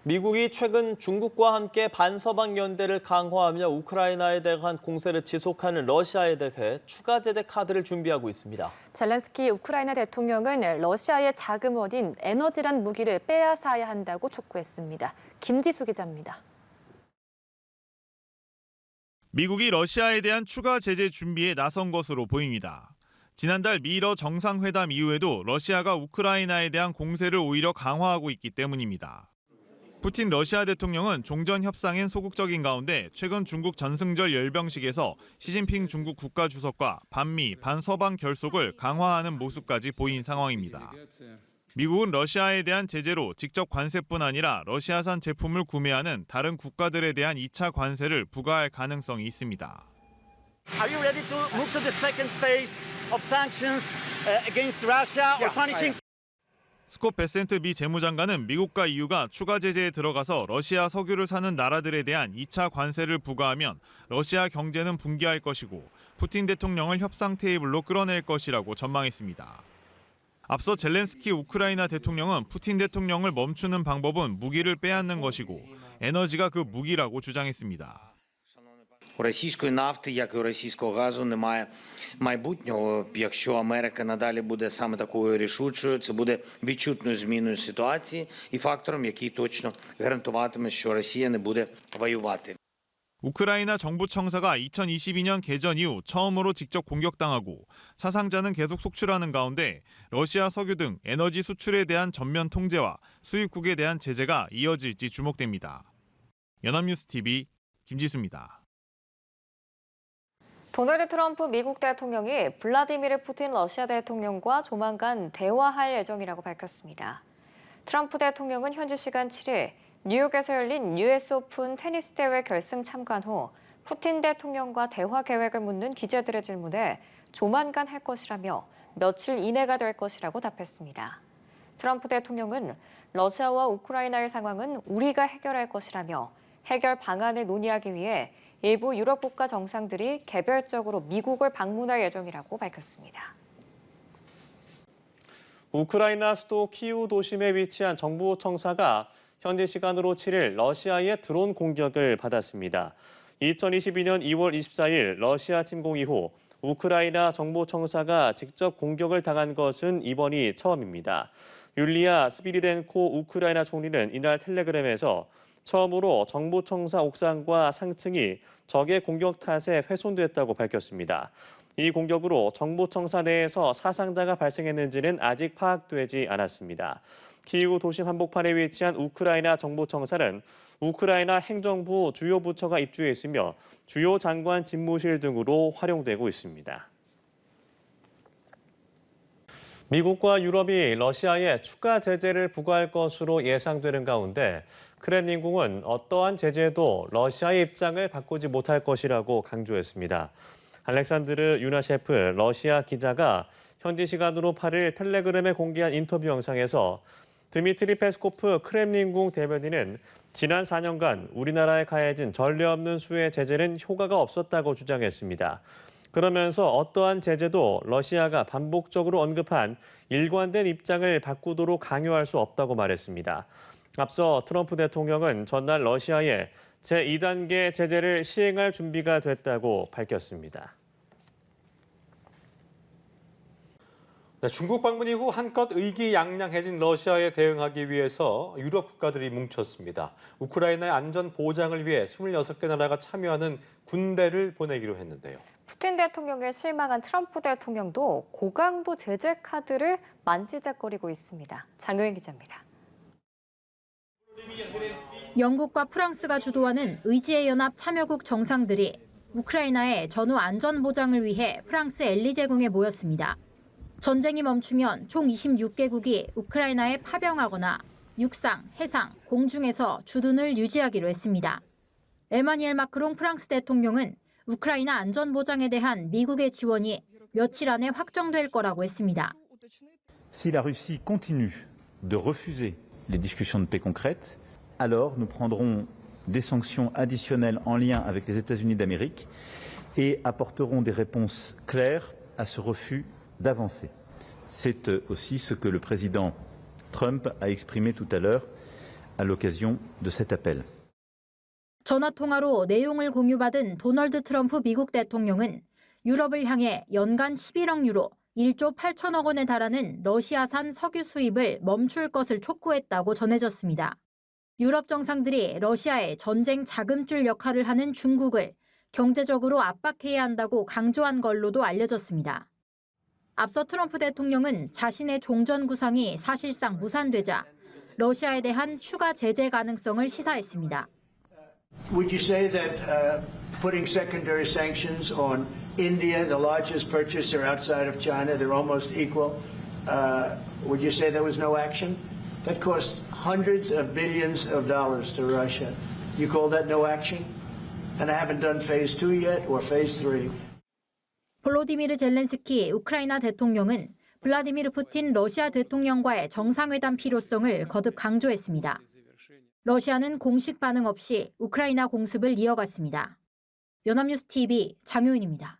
미국이 최근 중국과 함께 반서방 연대를 강화하며 우크라이나에 대한 공세를 지속하는 러시아에 대해 추가 제재 카드를 준비하고 있습니다. 젤렌스키 우크라이나 대통령은 러시아의 자금원인 에너지란 무기를 빼앗아야 한다고 촉구했습니다. 김지수 기자입니다. 미국이 러시아에 대한 추가 제재 준비에 나선 것으로 보입니다. 지난달 미러 정상회담 이후에도 러시아가 우크라이나에 대한 공세를 오히려 강화하고 있기 때문입니다. 푸틴 러시아 대통령은 종전 협상엔 소극적인 가운데 최근 중국 전승절 열병식에서 시진핑 중국 국가주석과 반미, 반서방 결속을 강화하는 모습까지 보인 상황입니다. 미국은 러시아에 대한 제재로 직접 관세뿐 아니라 러시아산 제품을 구매하는 다른 국가들에 대한 2차 관세를 부과할 가능성이 있습니다. Are you ready to move to the second phase of sanctions against Russia or punishing? 스콧 베센트 미 재무장관은 미국과 EU가 추가 제재에 들어가서 러시아 석유를 사는 나라들에 대한 2차 관세를 부과하면 러시아 경제는 붕괴할 것이고 푸틴 대통령을 협상 테이블로 끌어낼 것이라고 전망했습니다. 앞서 젤렌스키 우크라이나 대통령은 푸틴 대통령을 멈추는 방법은 무기를 빼앗는 것이고 에너지가 그 무기라고 주장했습니다. У російської нафти, як і у російського газу, немає майбутнього. Якщо Америка надалі буде саме такою рішучою, це буде відчутною зміною ситуації і фактором, який точно гарантуватиме, що Росія не буде воювати. 우크라이나 정부 청사가 2022년 개전 이후 처음으로 직접 공격당하고 사상자는 계속 속출하는 가운데 러시아 석유 등 에너지 수출에 대한 전면 통제와 수입국에 대한 제재가 이어질지 주목됩니다. 연합뉴스 TV 김지수입니다. 도널드 트럼프 미국 대통령이 블라디미르 푸틴 러시아 대통령과 조만간 대화할 예정이라고 밝혔습니다. 트럼프 대통령은 현지 시간 7일 뉴욕에서 열린 US 오픈 테니스 대회 결승 참관 후 푸틴 대통령과 대화 계획을 묻는 기자들의 질문에 조만간 할 것이라며 며칠 이내가 될 것이라고 답했습니다. 트럼프 대통령은 러시아와 우크라이나의 상황은 우리가 해결할 것이라며 해결 방안을 논의하기 위해 일부 유럽 국가 정상들이 개별적으로 미국을 방문할 예정이라고 밝혔습니다. 우크라이나 수도 키이우 도심에 위치한 정부 청사가 현지 시간으로 7일 러시아의 드론 공격을 받았습니다. 2022년 2월 24일 러시아 침공 이후 우크라이나 정보청사가 직접 공격을 당한 것은 이번이 처음입니다. 율리아 스비리덴코 우크라이나 총리는 이날 텔레그램에서 처음으로 정부청사 옥상과 상층이 적의 공격 탓에 훼손됐다고 밝혔습니다. 이 공격으로 정부청사 내에서 사상자가 발생했는지는 아직 파악되지 않았습니다. 키이우 도심 한복판에 위치한 우크라이나 정부청사는 우크라이나 행정부 주요 부처가 입주해 있으며 주요 장관 집무실 등으로 활용되고 있습니다. 미국과 유럽이 러시아에 추가 제재를 부과할 것으로 예상되는 가운데 크렘린궁은 어떠한 제재도 러시아의 입장을 바꾸지 못할 것이라고 강조했습니다. 알렉산드르 유나셰프 러시아 기자가 현지 시간으로 8일 텔레그램에 공개한 인터뷰 영상에서 드미트리 페스코프 크렘린궁 대변인은 지난 4년간 우리나라에 가해진 전례 없는 수의 제재는 효과가 없었다고 주장했습니다. 그러면서 어떠한 제재도 러시아가 반복적으로 언급한 일관된 입장을 바꾸도록 강요할 수 없다고 말했습니다. 앞서 트럼프 대통령은 전날 러시아에 제2단계 제재를 시행할 준비가 됐다고 밝혔습니다. 중국 방문 이후 한껏 의기양양해진 러시아에 대응하기 위해서 유럽 국가들이 뭉쳤습니다. 우크라이나의 안전 보장을 위해 26개 나라가 참여하는 군대를 보내기로 했는데요. 푸틴 대통령에 실망한 트럼프 대통령도 고강도 제재 카드를 만지작거리고 있습니다. 장효인 기자입니다. 영국과 프랑스가 주도하는 의지의 연합 참여국 정상들이 우크라이나의 전후 안전 보장을 위해 프랑스 엘리제궁에 모였습니다. 전쟁이 멈추면 총 26개국이 우크라이나에 파병하거나 육상, 해상, 공중에서 주둔을 유지하기로 했습니다. 에마니엘 마크롱 프랑스 대통령은 우크라이나 안전 보장에 대한 미국의 지원이 며칠 안에 확정될 거라고 했습니다. Si la Russie continue de refuser les discussions de paix concrètes, alors nous prendrons des sanctions additionnelles en lien avec les États-Unis d'Amérique et apporterons des réponses claires à ce refus d'avancer. C'est aussi ce que le président Trump a exprimé tout à l'heure à l'occasion de cet appel. 전화 통화로 내용을 공유받은 도널드 트럼프 미국 대통령은 유럽을 향해 연간 11억 유로, 1조 8천억 원에 달하는 러시아산 석유 수입을 멈출 것을 촉구했다고 전해졌습니다. 유럽 정상들이 러시아의 전쟁 자금줄 역할을 하는 중국을 경제적으로 압박해야 한다고 강조한 걸로도 알려졌습니다. 앞서 트럼프 대통령은 자신의 종전 구상이 사실상 무산되자 러시아에 대한 추가 제재 가능성을 시사했습니다. Would you say that putting secondary sanctions on India, the largest purchaser outside of China, they're almost equal, would you say there was no action? That cost hundreds of billions of dollars to Russia. You call that no action? And I haven't done phase 2 yet or phase 3. 볼로디미르 젤렌스키 우크라이나 대통령은 블라디미르 푸틴 러시아 대통령과의 정상회담 필요성을 거듭 강조했습니다. 러시아는 공식 반응 없이 우크라이나 공습을 이어갔습니다. 연합뉴스 TV 장효인입니다.